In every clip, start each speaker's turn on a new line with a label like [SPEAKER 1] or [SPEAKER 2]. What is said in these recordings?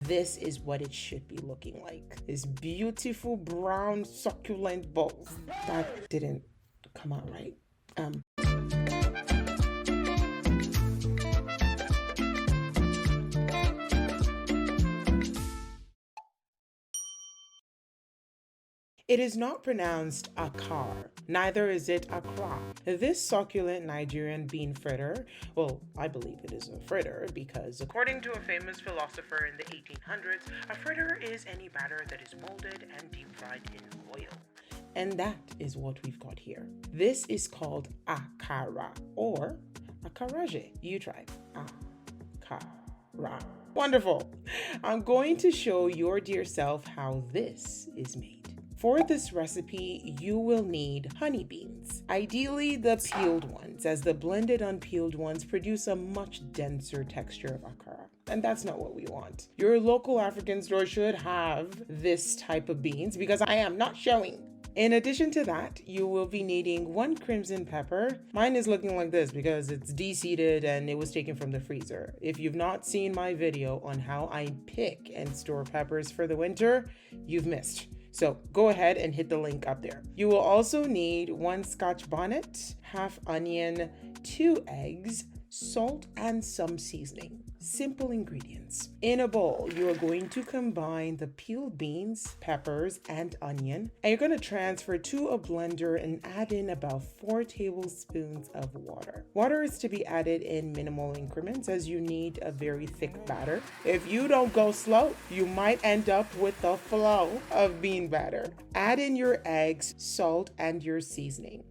[SPEAKER 1] this is what it should be looking like. This beautiful brown succulent balls. That didn't come out right. It is not pronounced AKARA, neither is it AKARA. This succulent Nigerian bean fritter, well, I believe it is a fritter because according to a famous philosopher in the 1800s, a fritter is any batter that is molded and deep fried in oil. And that is what we've got here. This is called AKARA or AKARAJE. You try. AKARA. Wonderful. I'm going to show your dear self how this is made. For this recipe, you will need honey beans, ideally the peeled ones, as the blended unpeeled ones produce a much denser texture of akara. And that's not what we want. Your local African store should have this type of beans because I am not showing. In addition to that, you will be needing 1 crimson pepper. Mine is looking like this because it's de-seeded and it was taken from the freezer. If you've not seen my video on how I pick and store peppers for the winter, you've missed. So go ahead and hit the link up there. You will also need 1 Scotch bonnet, half onion, 2 eggs, salt, and some seasoning. Simple ingredients. In a bowl, you are going to combine the peeled beans, peppers, and onion, and you're going to transfer to a blender and add in about 4 tablespoons of water. Water is to be added in minimal increments as you need a very thick batter. If you don't go slow, you might end up with a flow of bean batter. Add in your eggs, salt, and your seasoning.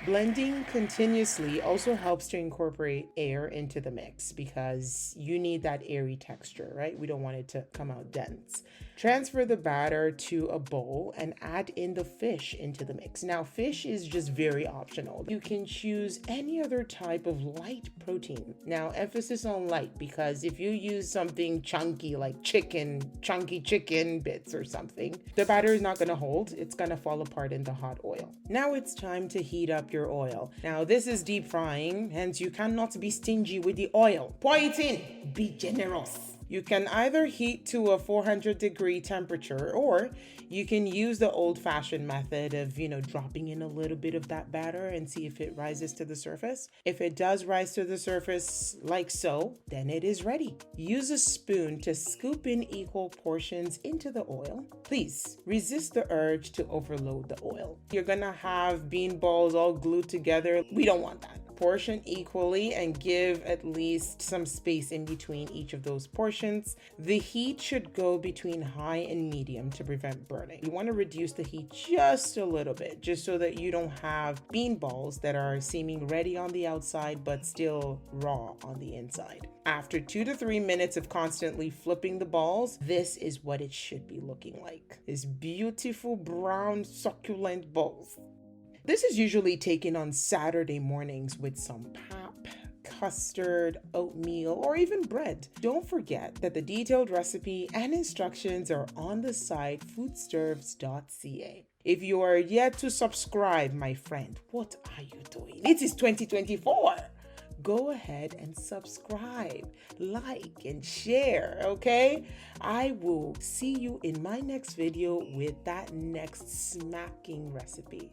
[SPEAKER 1] Blending continuously also helps to incorporate air into the mix because you need that airy texture, right? We don't want it to come out dense. Transfer the batter to a bowl and add in the fish into the mix. Now, fish is just very optional. You can choose any other type of light protein. Now, emphasis on light because if you use something chunky like chicken, chunky chicken bits or something, the batter is not going to hold. It's going to fall apart in the hot oil. Now it's time to heat up your oil. Now, this is deep frying, hence you cannot be stingy with the oil. Pour it in. Be generous. You can either heat to a 400-degree temperature or you can use the old-fashioned method of, dropping in a little bit of that batter and see if it rises to the surface. If it does rise to the surface like so, then it is ready. Use a spoon to scoop in equal portions into the oil. Please resist the urge to overload the oil. You're gonna have bean balls all glued together. We don't want that. Portion equally and give at least some space in between each of those portions. The heat should go between high and medium to prevent burning. You want to reduce the heat just a little bit, just so that you don't have bean balls that are seeming ready on the outside but still raw on the inside. After 2 to 3 minutes of constantly flipping the balls, this is what it should be looking like. This beautiful brown succulent balls. This is usually taken on Saturday mornings with some pap, custard, oatmeal, or even bread. Don't forget that the detailed recipe and instructions are on the site sturvsbyiddy. If you are yet to subscribe, my friend, what are you doing? It is 2024. Go ahead and subscribe, like, and share, okay? I will see you in my next video with that next smacking recipe.